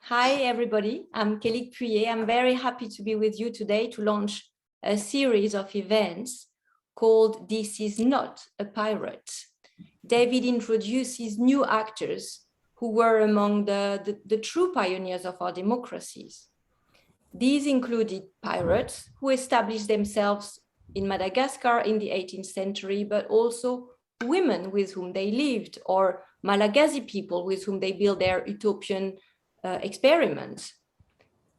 Hi, everybody. I'm Kelly Puyer. I'm very happy to be with you today to launch a series of events called This Is Not a Pirate. David introduces new actors who were among the true pioneers of our democracies. These included pirates who established themselves in Madagascar in the 18th century, but also women with whom they lived, or Malagasy people with whom they built their utopian experiments.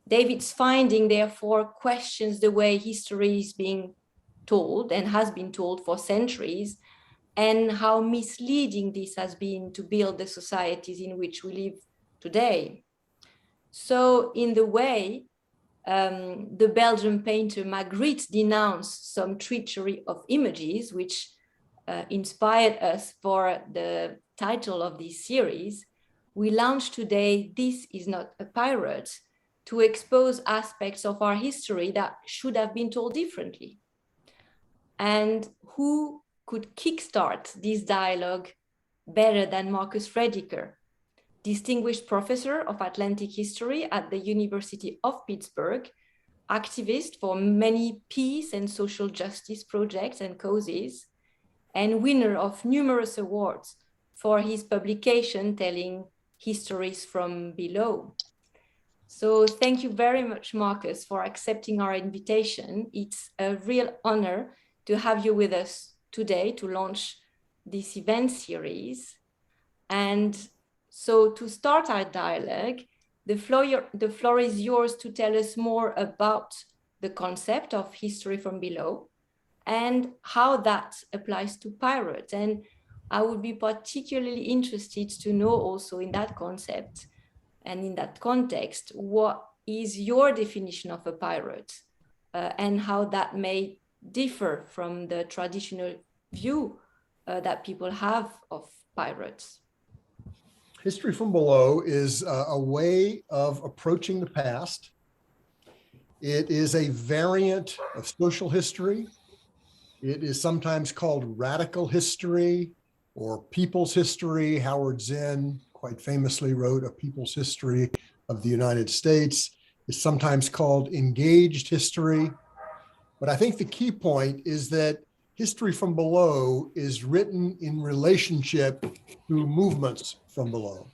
David's finding, therefore, questions the way history is being told and has been told for centuries, and how misleading this has been to build the societies in which we live today. So, in the way, the Belgian painter Magritte denounced some treachery of images, which inspired us for the title of this series. We launched today, This Is Not a Pirate, to expose aspects of our history that should have been told differently. And who could kickstart this dialogue better than Marcus Rediker, distinguished professor of Atlantic history at the University of Pittsburgh, activist for many peace and social justice projects and causes, and winner of numerous awards for his publication telling histories from below. So thank you very much, Marcus, for accepting our invitation. It's a real honor to have you with us today to launch this event series. And so to start our dialogue, the floor is yours to tell us more about the concept of history from below and how that applies to pirates. And I would be particularly interested to know also in that concept and in that context, what is your definition of a pirate and how that may differ from the traditional view that people have of pirates? History from below is a way of approaching the past. It is a variant of social history. It is sometimes called radical history or people's history. Howard Zinn quite famously wrote A People's History of the United States. It's sometimes called engaged history. But I think the key point is that history from below is written in relationship to movements from below.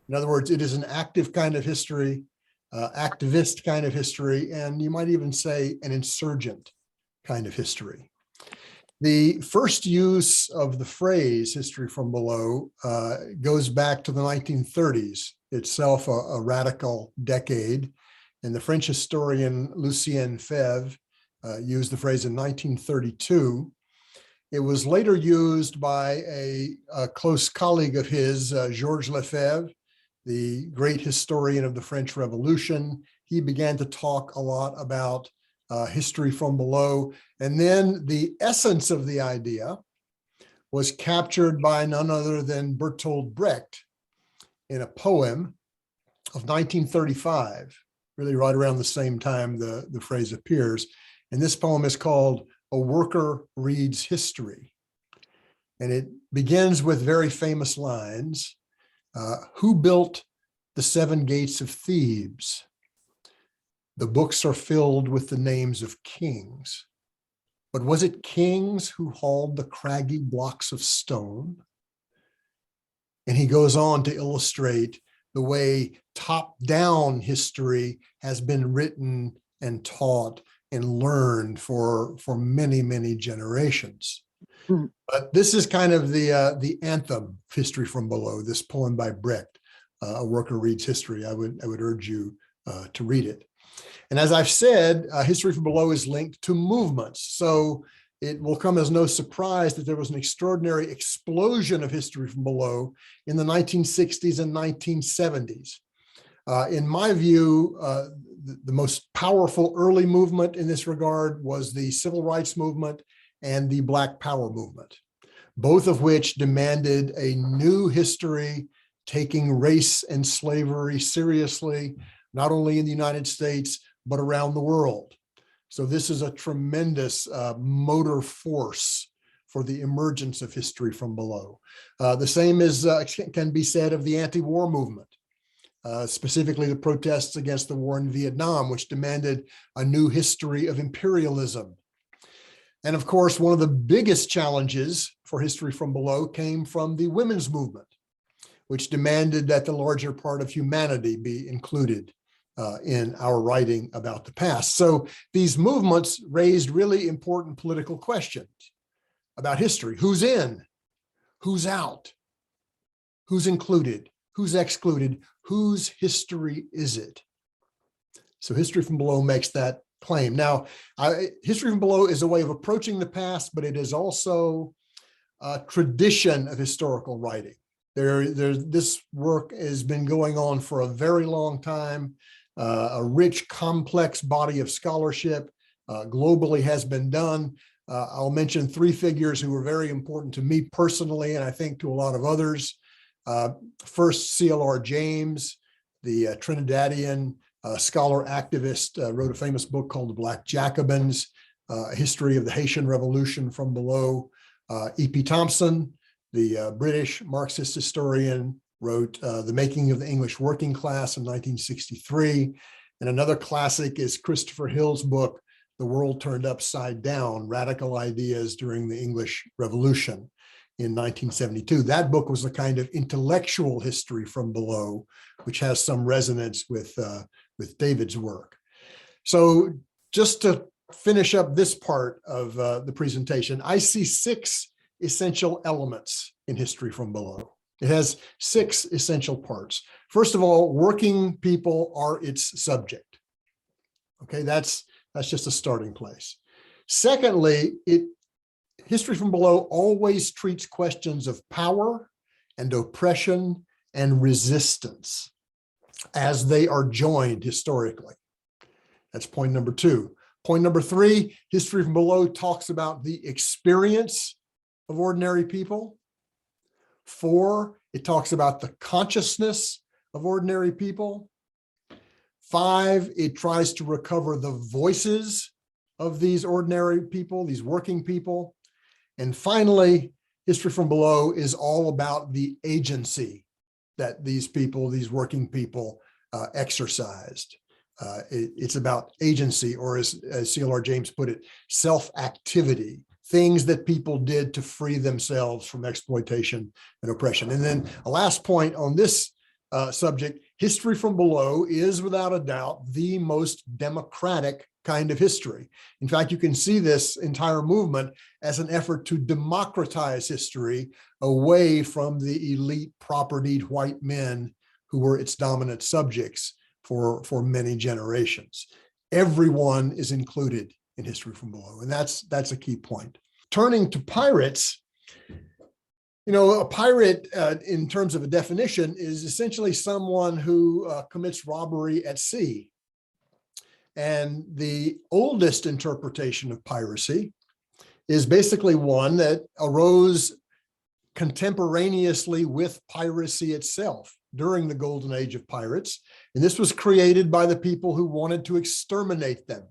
In other words, it is an active kind of history, activist kind of history, and you might even say an insurgent kind of history. The first use of the phrase history from below goes back to the 1930s, itself a radical decade. And the French historian Lucien Febvre used the phrase in 1932. It was later used by a close colleague of his, Georges Lefebvre, the great historian of the French Revolution. He began to talk a lot about history from below. And then the essence of the idea was captured by none other than Bertolt Brecht in a poem of 1935, really right around the same time the phrase appears. And this poem is called A Worker Reads History. And it begins with very famous lines. Who built the 7 gates of Thebes? The books are filled with the names of kings. But was it kings who hauled the craggy blocks of stone? And he goes on to illustrate the way top-down history has been written and taught and learned for many, many generations. Mm-hmm. But this is kind of the anthem of history from below, this poem by Brecht, A Worker Reads History. I would urge you to read it. And as I've said, history from below is linked to movements. So it will come as no surprise that there was an extraordinary explosion of history from below in the 1960s and 1970s. In my view, the most powerful early movement in this regard was the civil rights movement and the Black Power movement, both of which demanded a new history, taking race and slavery seriously, not only in the United States, but around the world. So this is a tremendous motor force for the emergence of history from below. The same can be said of the anti-war movement. specifically the protests against the war in Vietnam, which demanded a new history of imperialism. And of course, one of the biggest challenges for History from Below came from the women's movement, which demanded that the larger part of humanity be included in our writing about the past. So these movements raised really important political questions about history. Who's in? Who's out? Who's included? Who's excluded? Whose history is it? So History from Below makes that claim. Now, History from Below is a way of approaching the past, but it is also a tradition of historical writing. This work has been going on for a very long time. A rich, complex body of scholarship globally has been done. I'll mention three figures who were very important to me personally, and I think to a lot of others. First, C.L.R. James, the Trinidadian scholar activist, wrote a famous book called The Black Jacobins, a history of the Haitian Revolution from below. E.P. Thompson, the British Marxist historian, wrote The Making of the English Working Class in 1963. And another classic is Christopher Hill's book, The World Turned Upside Down, Radical Ideas During the English Revolution in 1972. That book was a kind of intellectual history from below, which has some resonance with David's work. So just to finish up this part of the presentation, I see 6 essential elements in History from Below. It has 6 essential parts. First of all, working people are its subject. Okay, that's just a starting place. Secondly, History from Below always treats questions of power and oppression and resistance as they are joined historically. That's point number 2. Point number 3, History from Below talks about the experience of ordinary people. 4, it talks about the consciousness of ordinary people. 5, it tries to recover the voices of these ordinary people, these working people. And finally, History from Below is all about the agency that these people, these working people, exercised. It's about agency, or as C.L.R. James put it, self-activity, things that people did to free themselves from exploitation and oppression. And then a last point on this subject, History from Below is without a doubt the most democratic kind of history. In fact, you can see this entire movement as an effort to democratize history away from the elite propertied white men who were its dominant subjects for many generations. Everyone is included in History from Below, and that's a key point. Turning to pirates, you know, a pirate in terms of a definition is essentially someone who commits robbery at sea. And the oldest interpretation of piracy is basically one that arose contemporaneously with piracy itself during the golden age of pirates. And this was created by the people who wanted to exterminate them.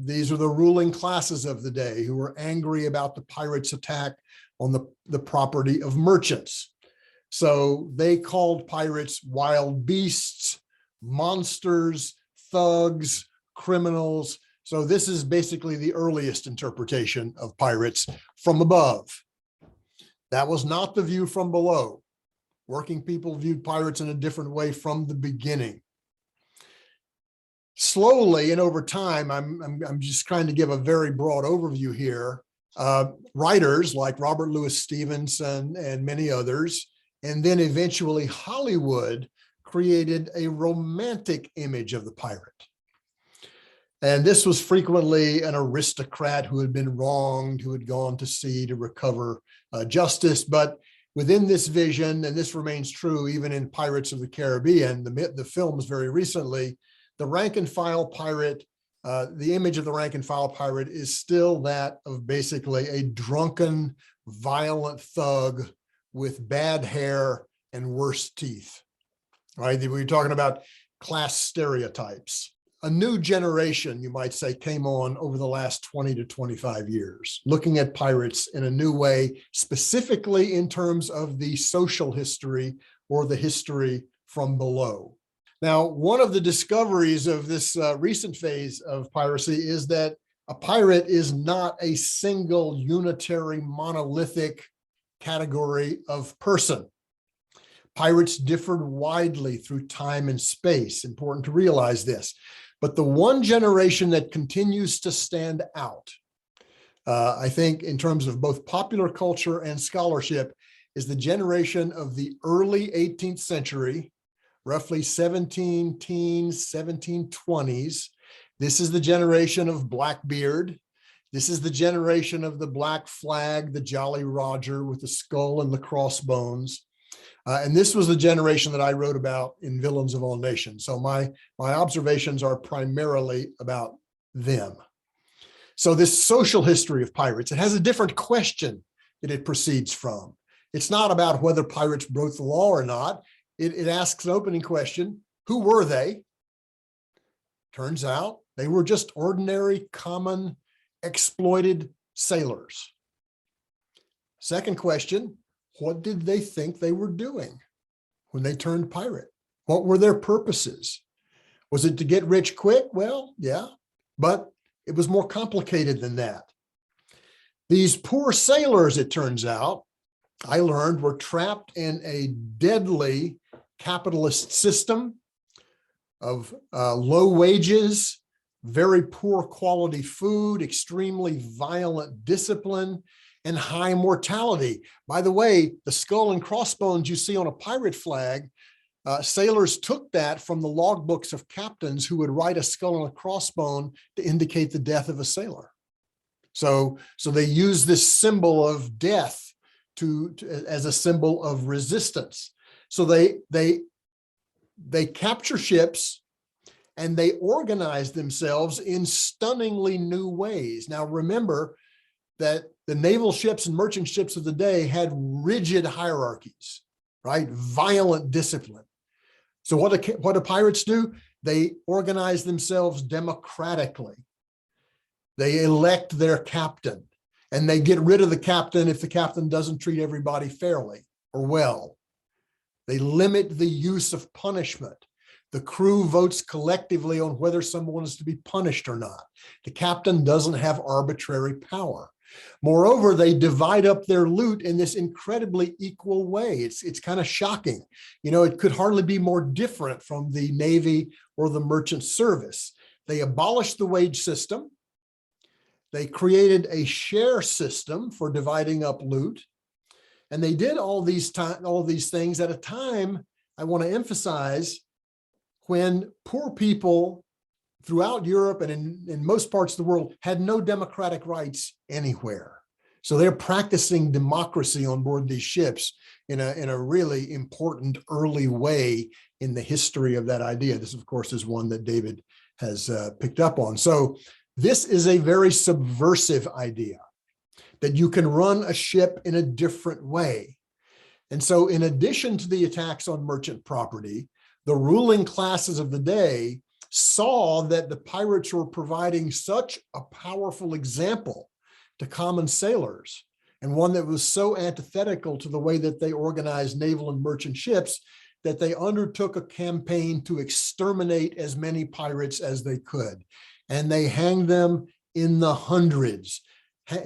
These are the ruling classes of the day who were angry about the pirates' attack on the property of merchants. So they called pirates wild beasts, monsters, thugs, criminals. So this is basically the earliest interpretation of pirates from above. That was not the view from below. Working people viewed pirates in a different way from the beginning. Slowly and over time, I'm just trying to give a very broad overview here. Writers like Robert Louis Stevenson and many others, and then eventually Hollywood, created a romantic image of the pirate. And this was frequently an aristocrat who had been wronged, who had gone to sea to recover justice. But within this vision, and this remains true even in Pirates of the Caribbean, the films very recently, the rank and file pirate, the image of the rank and file pirate is still that of basically a drunken, violent thug with bad hair and worse teeth. Right? We're talking about class stereotypes. A new generation, you might say, came on over the last 20 to 25 years, looking at pirates in a new way, specifically in terms of the social history or the history from below. Now, one of the discoveries of this recent phase of piracy is that a pirate is not a single unitary monolithic category of person. Pirates differed widely through time and space. Important to realize this. But the one generation that continues to stand out, I think in terms of both popular culture and scholarship, is the generation of the early 18th century, roughly 17 teens, 1720s. This is the generation of Blackbeard. This is the generation of the Black Flag, the Jolly Roger with the skull and the crossbones. And this was the generation that I wrote about in Villains of All Nations. So my observations are primarily about them. So this social history of pirates, it has a different question that it proceeds from. It's not about whether pirates broke the law or not. It asks an opening question: who were they? Turns out they were just ordinary, common, exploited sailors. Second question: what did they think they were doing when they turned pirate? What were their purposes? Was it to get rich quick? Well, yeah, but it was more complicated than that. These poor sailors, it turns out, I learned, were trapped in a deadly capitalist system of low wages, very poor quality food, extremely violent discipline, and high mortality. By the way, the skull and crossbones you see on a pirate flag, sailors took that from the logbooks of captains who would write a skull and a crossbone to indicate the death of a sailor. So they use this symbol of death as a symbol of resistance. So they capture ships and they organize themselves in stunningly new ways. Now remember that the naval ships and merchant ships of the day had rigid hierarchies, right? Violent discipline. So what do pirates do? They organize themselves democratically. They elect their captain, and they get rid of the captain if the captain doesn't treat everybody fairly or well. They limit the use of punishment. The crew votes collectively on whether someone is to be punished or not. The captain doesn't have arbitrary power. Moreover, they divide up their loot in this incredibly equal way. It's kind of shocking. You know, it could hardly be more different from the Navy or the merchant service. They abolished the wage system. They created a share system for dividing up loot. And they did all these things at a time, I want to emphasize, when poor people throughout Europe and in most parts of the world had no democratic rights anywhere. So they're practicing democracy on board these ships in a really important early way in the history of that idea. This, of course, is one that David has picked up on. So this is a very subversive idea, that you can run a ship in a different way. And so in addition to the attacks on merchant property, the ruling classes of the day saw that the pirates were providing such a powerful example to common sailors, and one that was so antithetical to the way that they organized naval and merchant ships, that they undertook a campaign to exterminate as many pirates as they could. And they hanged them in the hundreds.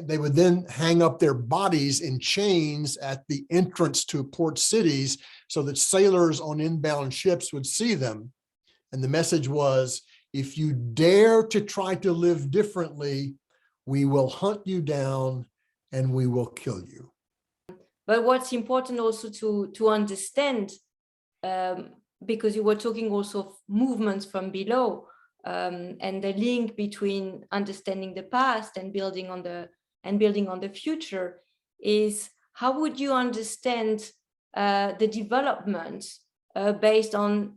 They would then hang up their bodies in chains at the entrance to port cities so that sailors on inbound ships would see them. And the message was, if you dare to try to live differently, we will hunt you down and we will kill you. But what's important also to understand, because you were talking also of movements from below, and the link between understanding the past and building on the future, is how would you understand the development based on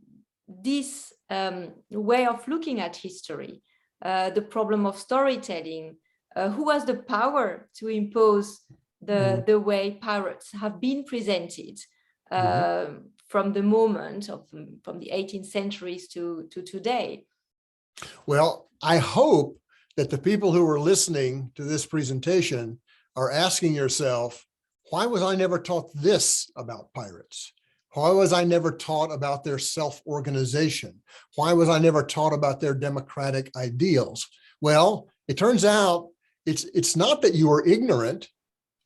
this way of looking at history, the problem of storytelling? Who has the power to impose the way pirates have been presented from the moment from the 18th centuries to today? Well, I hope that the people who are listening to this presentation are asking yourself, why was I never taught this about pirates? Why was I never taught about their self-organization? Why was I never taught about their democratic ideals? Well, it turns out it's not that you are ignorant,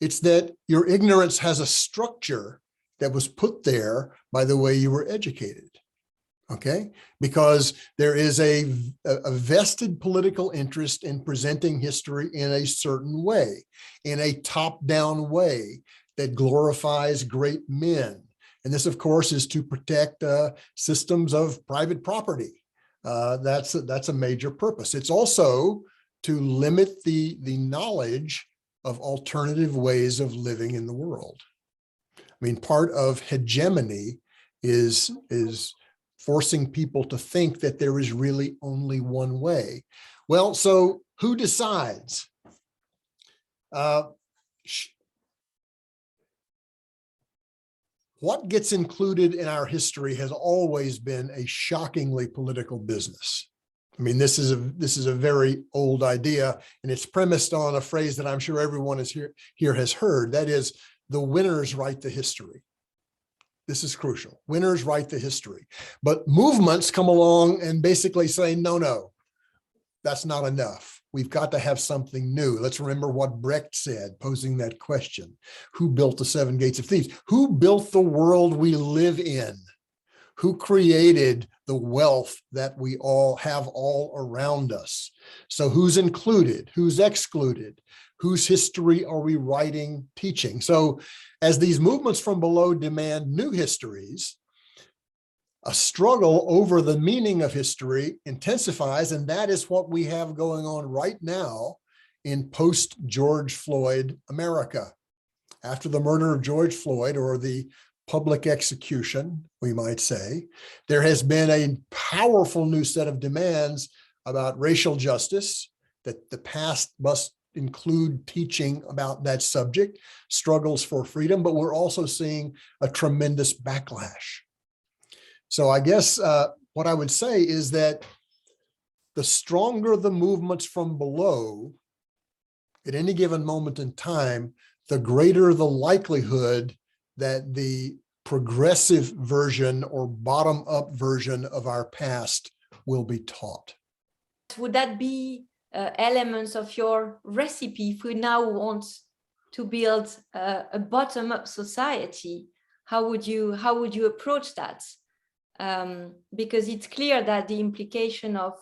it's that your ignorance has a structure that was put there by the way you were educated. Okay, because there is a vested political interest in presenting history in a certain way, in a top-down way that glorifies great men. And this, of course, is to protect systems of private property. That's a major purpose. It's also to limit the knowledge of alternative ways of living in the world. I mean, part of hegemony is forcing people to think that there is really only one way. Well, so who decides? What gets included in our history has always been a shockingly political business. I mean, this is a very old idea, and it's premised on a phrase that I'm sure everyone here has heard. That is, the winners write the history. This is crucial. Winners write the history. But movements come along and basically say, no, that's not enough. We've got to have something new. Let's remember what Brecht said, posing that question. Who built the seven gates of Thebes? Who built the world we live in? Who created the wealth that we all have all around us? So who's included? Who's excluded? Whose history are we writing, teaching? So as these movements from below demand new histories, a struggle over the meaning of history intensifies, and that is what we have going on right now in post-George Floyd America. After the murder of George Floyd, or the public execution, we might say, there has been a powerful new set of demands about racial justice, that the past must include teaching about that subject, struggles for freedom, but we're also seeing a tremendous backlash. So I guess what I would say is that the stronger the movements from below at any given moment in time, the greater the likelihood that the progressive version or bottom-up version of our past will be taught. Would that be elements of your recipe if we now want to build a bottom-up society? How would you approach that? Because it's clear that the implication of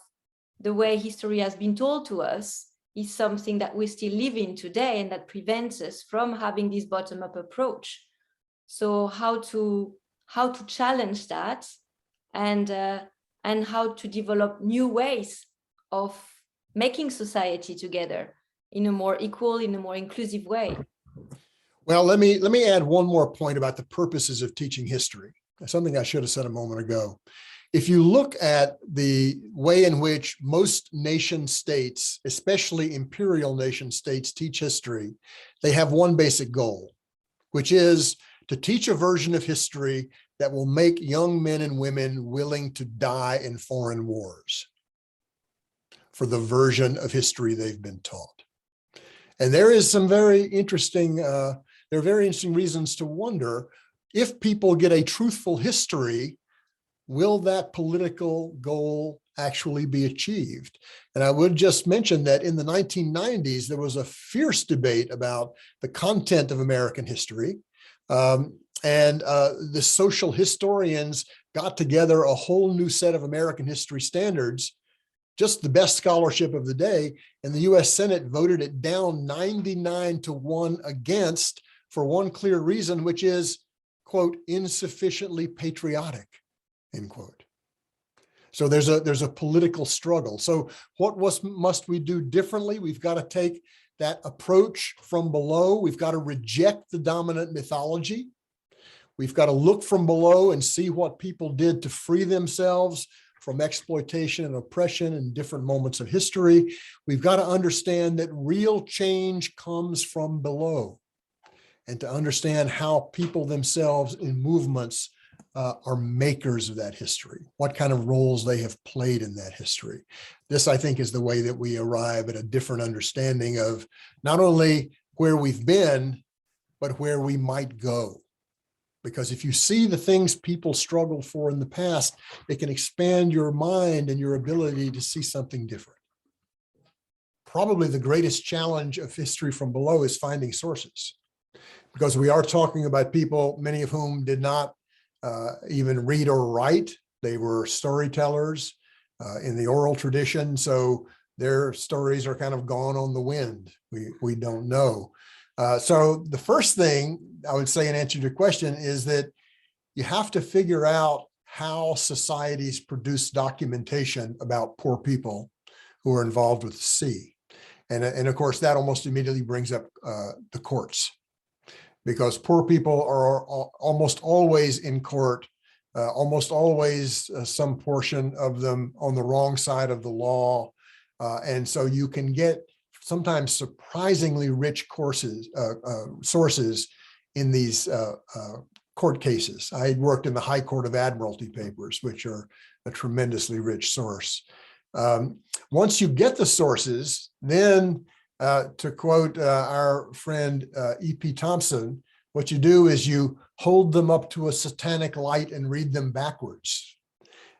the way history has been told to us is something that we still live in today, and that prevents us from having this bottom-up approach. So how to challenge that, and how to develop new ways of making society together in a more equal, in a more inclusive way. Well, let me add one more point about the purposes of teaching history. Something I should have said a moment ago. If you look at the way in which most nation states, especially imperial nation states, teach history, they have one basic goal, which is to teach a version of history that will make young men and women willing to die in foreign wars for the version of history they've been taught. And there is some very interesting, there are very interesting reasons to wonder, if people get a truthful history, will that political goal actually be achieved? And I would just mention that in the 1990s, there was a fierce debate about the content of American history. The social historians got together a whole new set of American history standards, just the best scholarship of the day, and the US Senate voted it down 99-1 against, for one clear reason, which is, quote, insufficiently patriotic, end quote. So there's a political struggle. So what must we do differently? We've got to take that approach from below. We've got to reject the dominant mythology. We've got to look from below and see what people did to free themselves from exploitation and oppression in different moments of history. We've got to understand that real change comes from below, and to understand how people themselves in movements are makers of that history, what kind of roles they have played in that history. This, I think, is the way that we arrive at a different understanding of not only where we've been, but where we might go. because if you see the things people struggled for in the past, it can expand your mind and your ability to see something different. Probably the greatest challenge of history from below is finding sources, because we are talking about people, many of whom did not even read or write. They were storytellers in the oral tradition, so their stories are kind of gone on the wind. We don't know. So the first thing I would say in answer to your question is that you have to figure out how societies produce documentation about poor people who are involved with the sea. And of course, that almost immediately brings up the courts, because poor people are almost always in court, almost always some portion of them on the wrong side of the law. And so you can get sometimes surprisingly rich sources in these court cases. I had worked in the High Court of Admiralty papers, which are a tremendously rich source. Once you get the sources, then to quote our friend E.P. Thompson, what you do is you hold them up to a satanic light and read them backwards.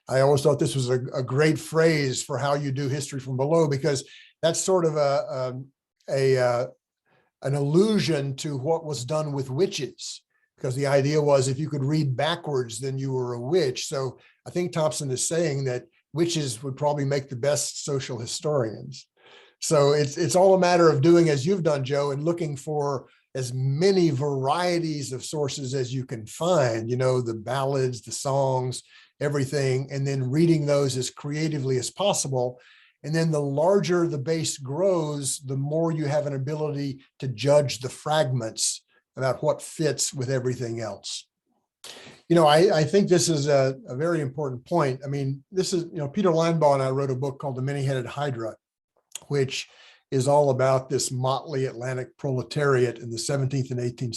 I always thought this was a great phrase for how you do history from below, because that's sort of an allusion to what was done with witches, because the idea was if you could read backwards, then you were a witch. So I think Thompson is saying that witches would probably make the best social historians. So it's all a matter of doing as you've done, Joe, and looking for as many varieties of sources as you can find, you know, the ballads, the songs, everything, and then reading those as creatively as possible. And then the larger the base grows, the more you have an ability to judge the fragments about what fits with everything else. You know, I think this is a very important point. I mean, this is, you know, Peter Linebaugh and I wrote a book called The Many-Headed Hydra, which is all about this motley Atlantic proletariat in the 17th and 18th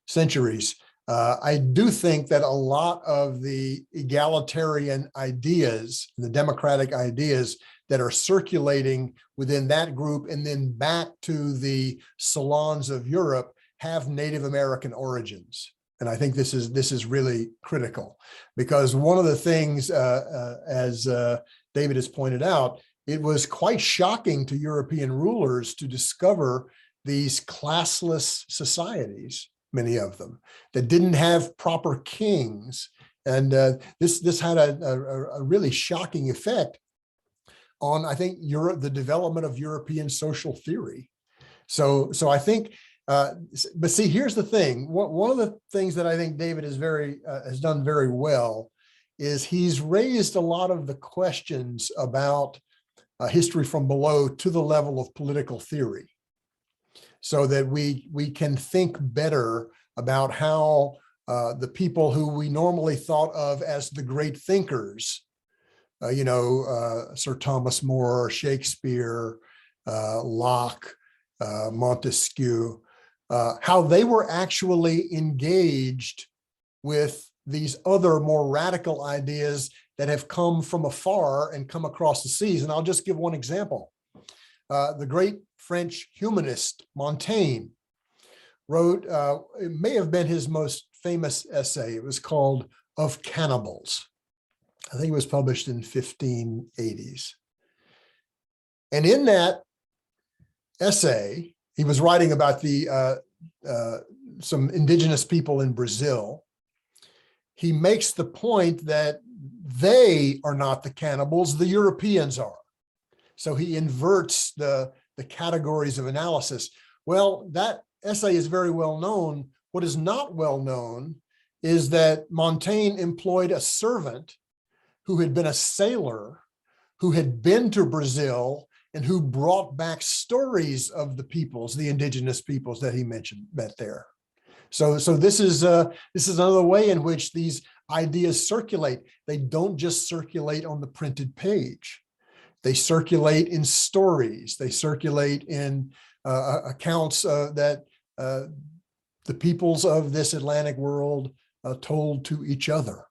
centuries. I do think that a lot of the egalitarian ideas, the democratic ideas that are circulating within that group and then back to the salons of Europe have Native American origins. And I think this is really critical, because one of the things, as David has pointed out, it was quite shocking to European rulers to discover these classless societies, many of them, that didn't have proper kings. And this had a really shocking effect on, I think, the development of European social theory. So I think, but see, here's the thing. One of the things that I think David has done very well is he's raised a lot of the questions about history from below to the level of political theory, so that we can think better about how the people who we normally thought of as the great thinkers, Sir Thomas More, Shakespeare, Locke, Montesquieu, how they were actually engaged with these other more radical ideas that have come from afar and come across the seas. And I'll just give one example. The great French humanist Montaigne wrote, it may have been his most famous essay. It was called Of Cannibals. I think it was published in 1580s. And in that essay, he was writing about some indigenous people in Brazil. He makes the point that they are not the cannibals, the Europeans are. So he inverts the categories of analysis. Well, that essay is very well known. What is not well known is that Montaigne employed a servant who had been a sailor, who had been to Brazil, and who brought back stories of the peoples, the indigenous peoples that he met there. So this is another way in which these ideas circulate. They don't just circulate on the printed page. They circulate in stories. They circulate in accounts that the peoples of this Atlantic world told to each other.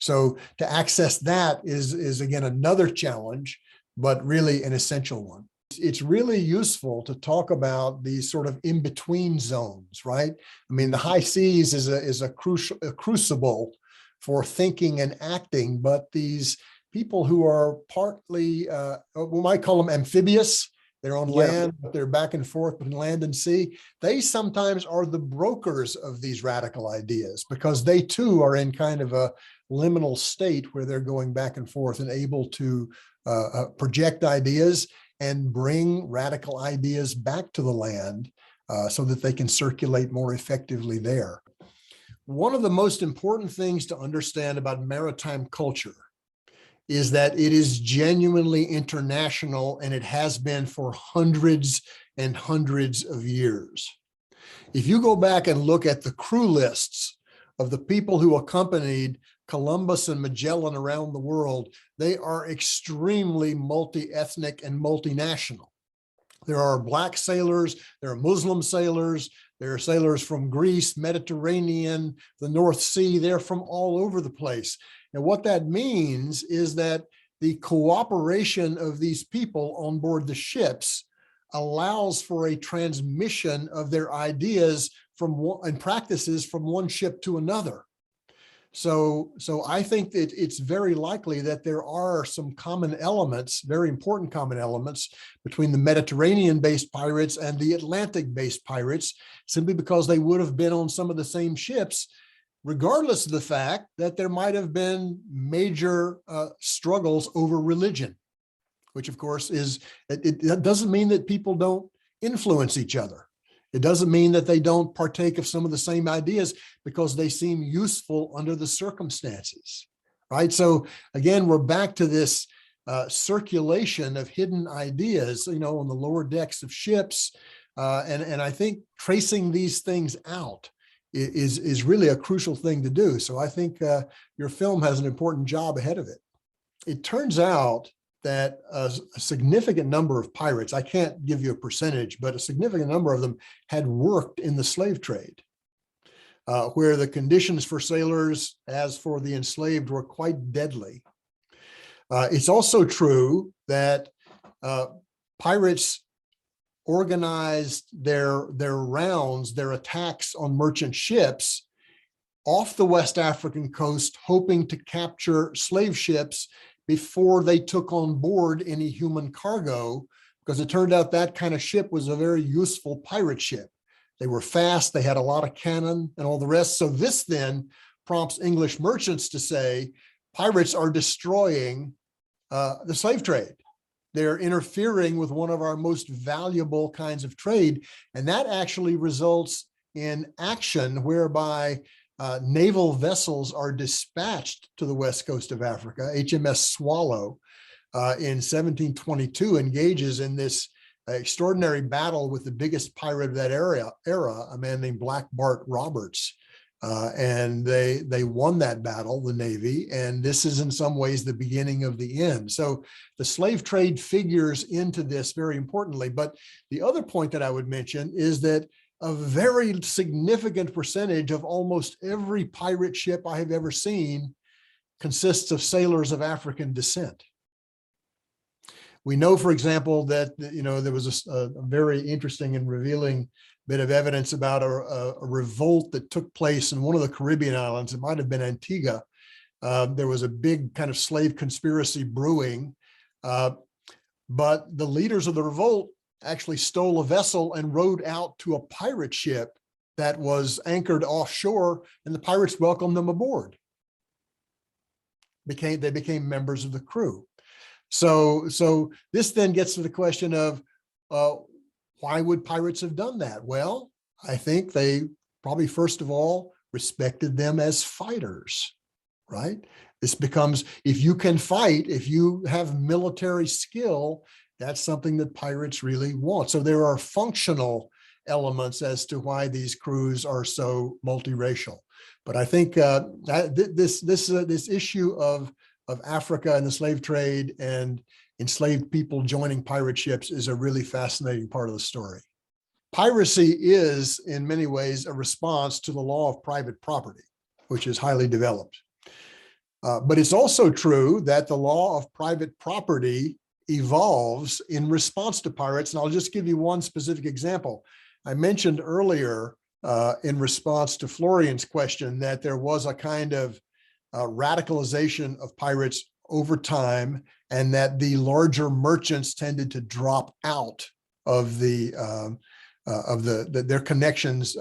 So to access that is again another challenge, but really an essential one. It's really useful to talk about these sort of in-between zones, right? I mean, the high seas is a crucible for thinking and acting, but these people who are partly, we might call them amphibious, they're on land, but they're back and forth between land and sea. They sometimes are the brokers of these radical ideas because they too are in kind of a liminal state where they're going back and forth and able to project ideas and bring radical ideas back to the land so that they can circulate more effectively there. One of the most important things to understand about maritime culture is that it is genuinely international, and it has been for hundreds and hundreds of years. If you go back and look at the crew lists of the people who accompanied Columbus and Magellan around the world, they are extremely multi-ethnic and multinational. There are Black sailors, there are Muslim sailors, there are sailors from Greece, Mediterranean, the North Sea, they're from all over the place. And what that means is that the cooperation of these people on board the ships allows for a transmission of their ideas and practices from one ship to another. So I think that it's very likely that there are some common elements, very important common elements, between the Mediterranean-based pirates and the Atlantic-based pirates, simply because they would have been on some of the same ships, regardless of the fact that there might have been major struggles over religion, which of course it doesn't mean that people don't influence each other. It doesn't mean that they don't partake of some of the same ideas because they seem useful under the circumstances, right? So again, we're back to this circulation of hidden ideas, on the lower decks of ships. And I think tracing these things out is really a crucial thing to do. So I think your film has an important job ahead of it. It turns out that a significant number of pirates, I can't give you a percentage, but a significant number of them had worked in the slave trade, where the conditions for sailors, as for the enslaved, were quite deadly. It's also true that pirates organized their rounds, their attacks on merchant ships off the West African coast, hoping to capture slave ships before they took on board any human cargo, because it turned out that kind of ship was a very useful pirate ship. They were fast, they had a lot of cannon and all the rest. So this then prompts English merchants to say, pirates are destroying the slave trade. They're interfering with one of our most valuable kinds of trade. And that actually results in action whereby naval vessels are dispatched to the west coast of Africa. HMS Swallow in 1722 engages in this extraordinary battle with the biggest pirate of that era, a man named Black Bart Roberts. And they won that battle, the Navy, and this is in some ways the beginning of the end. So the slave trade figures into this very importantly. But the other point that I would mention is that a very significant percentage of almost every pirate ship I have ever seen consists of sailors of African descent. We know, for example, that there was a very interesting and revealing bit of evidence about a revolt that took place in one of the Caribbean islands. It might have been Antigua. There was a big kind of slave conspiracy brewing, but the leaders of the revolt actually stole a vessel and rowed out to a pirate ship that was anchored offshore, and the pirates welcomed them aboard. They became members of the crew. So this then gets to the question of why would pirates have done that? Well, I think they probably, first of all, respected them as fighters, right? This becomes, if you can fight, if you have military skill, that's something that pirates really want. So there are functional elements as to why these crews are so multiracial. But I think this issue of Africa and the slave trade and enslaved people joining pirate ships is a really fascinating part of the story. Piracy is, in many ways, a response to the law of private property, which is highly developed. But it's also true that the law of private property evolves in response to pirates. And I'll just give you one specific example. I mentioned earlier in response to Florian's question that there was a kind of radicalization of pirates over time, and that the larger merchants tended to drop out of their connections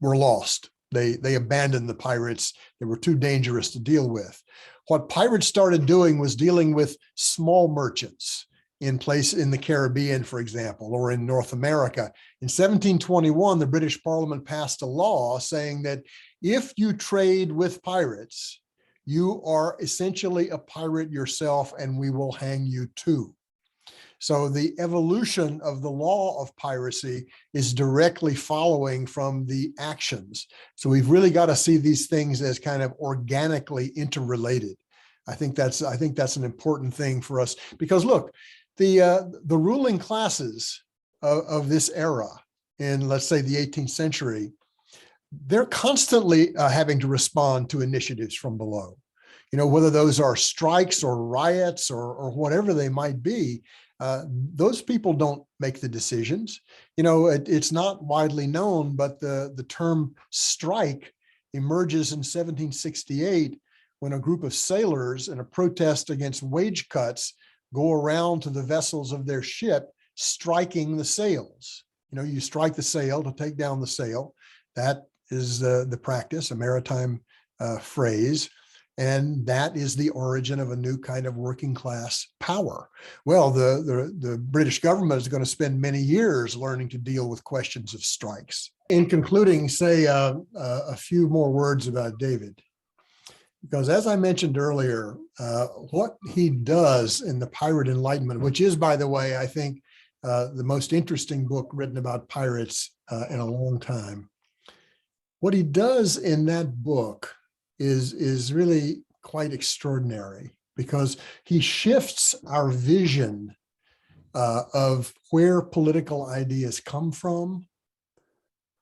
were lost. They abandoned the pirates. They were too dangerous to deal with. What pirates started doing was dealing with small merchants in the Caribbean, for example, or in North America. In 1721, the British Parliament passed a law saying that if you trade with pirates, you are essentially a pirate yourself, and we will hang you too. So the evolution of the law of piracy is directly following from the actions. So we've really got to see these things as kind of organically interrelated. I think that's an important thing for us, because look, the ruling classes of this era in, let's say, the 18th century, they're constantly having to respond to initiatives from below. You know, whether those are strikes or riots or whatever they might be, those people don't make the decisions. You know, it's not widely known, but the term strike emerges in 1768 when a group of sailors in a protest against wage cuts go around to the vessels of their ship, striking the sails. You know, you strike the sail to take down the sail. That is the practice, a maritime phrase. And that is the origin of a new kind of working class power. Well, the British government is going to spend many years learning to deal with questions of strikes. In concluding, say a few more words about David, because as I mentioned earlier, what he does in The Pirate Enlightenment, which is, by the way, I think the most interesting book written about pirates in a long time. What he does in that book is really quite extraordinary, because he shifts our vision of where political ideas come from,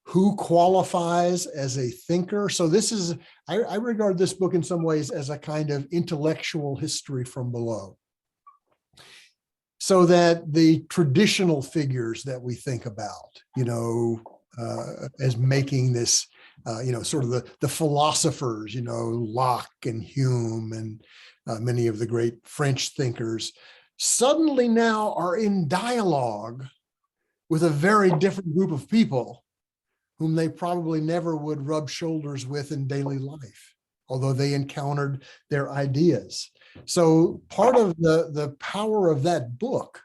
who qualifies as a thinker. So this is, I regard this book in some ways as a kind of intellectual history from below, so that the traditional figures that we think about, you know, as making this, you know, sort of the philosophers, you know, Locke and Hume and many of the great French thinkers, suddenly now are in dialogue with a very different group of people whom they probably never would rub shoulders with in daily life, although they encountered their ideas. So part of the power of that book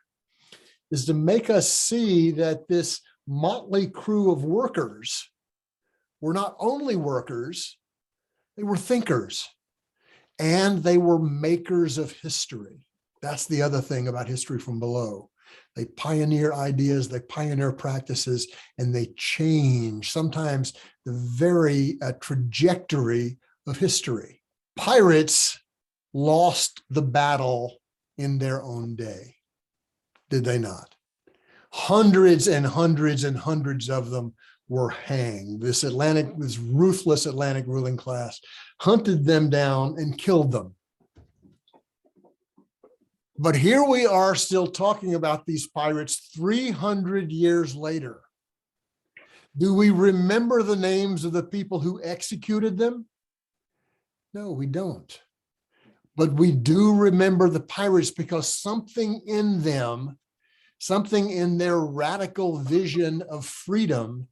is to make us see that this motley crew of workers were not only workers, they were thinkers, and they were makers of history. That's the other thing about history from below. They pioneer ideas, they pioneer practices, and they change sometimes the very trajectory of history. Pirates lost the battle in their own day, did they not? Hundreds and hundreds and hundreds of them were hanged. This ruthless Atlantic ruling class hunted them down and killed them. But here we are still talking about these pirates 300 years later. Do we remember the names of the people who executed them? No, we don't. But we do remember the pirates, because something in them, something in their radical vision of freedom,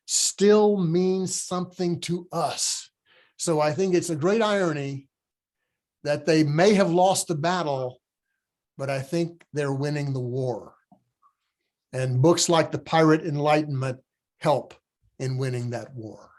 still means something to us. So I think it's a great irony that they may have lost the battle, but I think they're winning the war. And books like The Pirate Enlightenment help in winning that war.